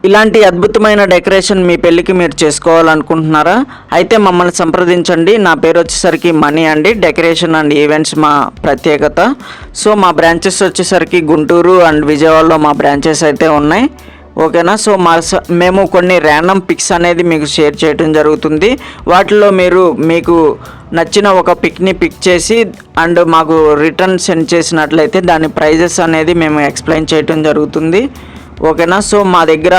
ఇలాంటి అద్భుతమైన డెకరేషన్ మీ పెళ్ళికి మీరు చేసుకోవాలనుకుంటున్నారా? అయితే మమ్మల్ని సంప్రదించండి. నా పేరు వచ్చేసరికి మనీ అండి. డెకరేషన్ అండ్ ఈవెంట్స్ మా ప్రత్యేకత. సో మా బ్రాంచెస్ వచ్చేసరికి గుంటూరు అండ్ విజయవాడలో మా బ్రాంచెస్ అయితే ఉన్నాయి. ఓకేనా? సో మేము కొన్ని ర్యాండమ్ పిక్స్ అనేది మీకు షేర్ చేయడం జరుగుతుంది. వాటిలో మీకు నచ్చిన ఒక పిక్ని పిక్ చేసి అండ్ మాకు రిటర్న్ సెండ్ చేసినట్లయితే దాని ప్రైజెస్ అనేది మేము ఎక్స్ప్లెయిన్ చేయడం జరుగుతుంది. ఓకేనా? సో మా దగ్గర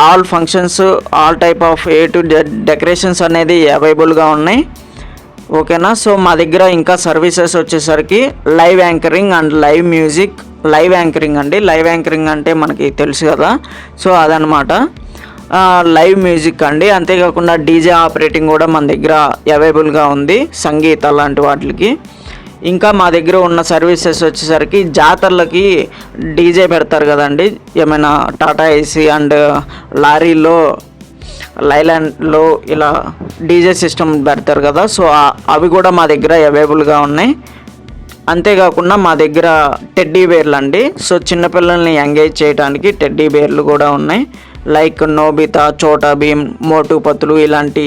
all functions, all type of A to decorations అనేది అవైలబుల్గా ఉన్నాయి. ఓకేనా? సో మా దగ్గర ఇంకా సర్వీసెస్ వచ్చేసరికి live anchoring and live music. Live anchoring అండి, లైవ్ యాంకరింగ్ అంటే మనకి తెలుసు కదా, సో అదనమాట. లైవ్ మ్యూజిక్ అండి, అంతేకాకుండా డీజే ఆపరేటింగ్ కూడా మన దగ్గర అవైలబుల్గా ఉంది, సంగీత లాంటి వాటికి. ఇంకా మా దగ్గర ఉన్న సర్వీసెస్ వచ్చేసరికి జాతరలకి డీజే పెడతారు కదండి, ఏమైనా టాటా ఏసీ అండ్ లారీలో లైలాండ్లో ఇలా డీజే సిస్టమ్ పెడతారు కదా, సో అవి కూడా మా దగ్గర అవైలబుల్గా ఉన్నాయి. అంతేకాకుండా మా దగ్గర టెడ్డీ బేర్లు అండి, సో చిన్నపిల్లల్ని ఎంగేజ్ చేయడానికి టెడ్డీ బేర్లు కూడా ఉన్నాయి. లైక్ నోబితా, చోటా భీమ్, మోటు పతులు ఇలాంటి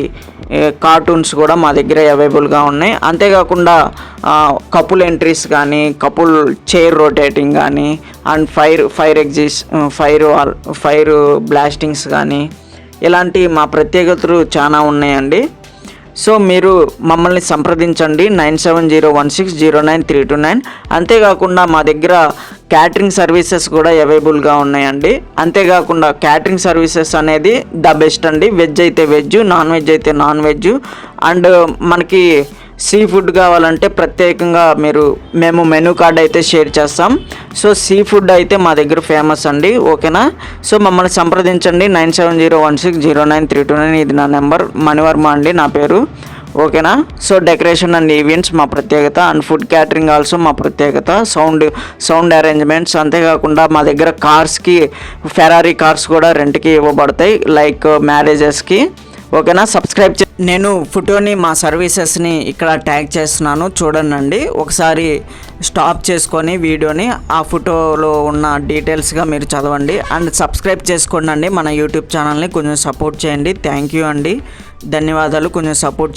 కార్టూన్స్ కూడా మా దగ్గర అవైలబుల్గా ఉన్నాయి. అంతేకాకుండా కపుల్ ఎంట్రీస్ కానీ, కపుల్ చైర్ రొటేటింగ్ కానీ అండ్ ఫైర్ బ్లాస్టింగ్స్ కానీ ఇలాంటి మా ప్రత్యేకతలు చాలా ఉన్నాయండి. సో మీరు మమ్మల్ని సంప్రదించండి 9701609329. అంతేకాకుండా మా దగ్గర క్యాటరింగ్ సర్వీసెస్ కూడా అవైలబుల్గా ఉన్నాయండి. అంతేకాకుండా క్యాటరింగ్ సర్వీసెస్ అనేది ద బెస్ట్ అండి. వెజ్ అయితే వెజ్, నాన్ వెజ్ అయితే నాన్ వెజ్. అండ్ మనకి సీ ఫుడ్ కావాలంటే ప్రత్యేకంగా మేము మెనూ కార్డ్ అయితే షేర్ చేస్తాం. సో సీ ఫుడ్ అయితే మా దగ్గర ఫేమస్ అండి. ఓకేనా? సో మమ్మల్ని సంప్రదించండి 9701609329. ఇది నా నెంబర్, మణివర్మ అండి నా పేరు. ఓకేనా? సో డెకరేషన్ అండ్ ఈవెంట్స్ మా ప్రత్యేకత అండ్ ఫుడ్ క్యాటరింగ్ ఆల్సో మా ప్రత్యేకత. సౌండ్ అరేంజ్మెంట్స్, అంతేకాకుండా మా దగ్గర కార్స్కి ఫెరారీ కార్స్ కూడా రెంట్కి ఇవ్వబడతాయి, లైక్ మ్యారేజెస్కి. ఓకేనా? సబ్స్క్రైబ్ నేను ఫోటోని మా సర్వీసెస్ని ఇక్కడ ట్యాగ్ చేస్తున్నాను, చూడండి. ఒకసారి స్టాప్ చేసుకొని వీడియోని ఆ ఫోటోలో ఉన్న డీటెయిల్స్గా మీరు చదవండి అండ్ సబ్స్క్రైబ్ చేసుకోండి మన యూట్యూబ్ ఛానల్ని. కొంచెం సపోర్ట్ చేయండి. థ్యాంక్ యూ అండి, ధన్యవాదాలు. కొంచెం సపోర్ట్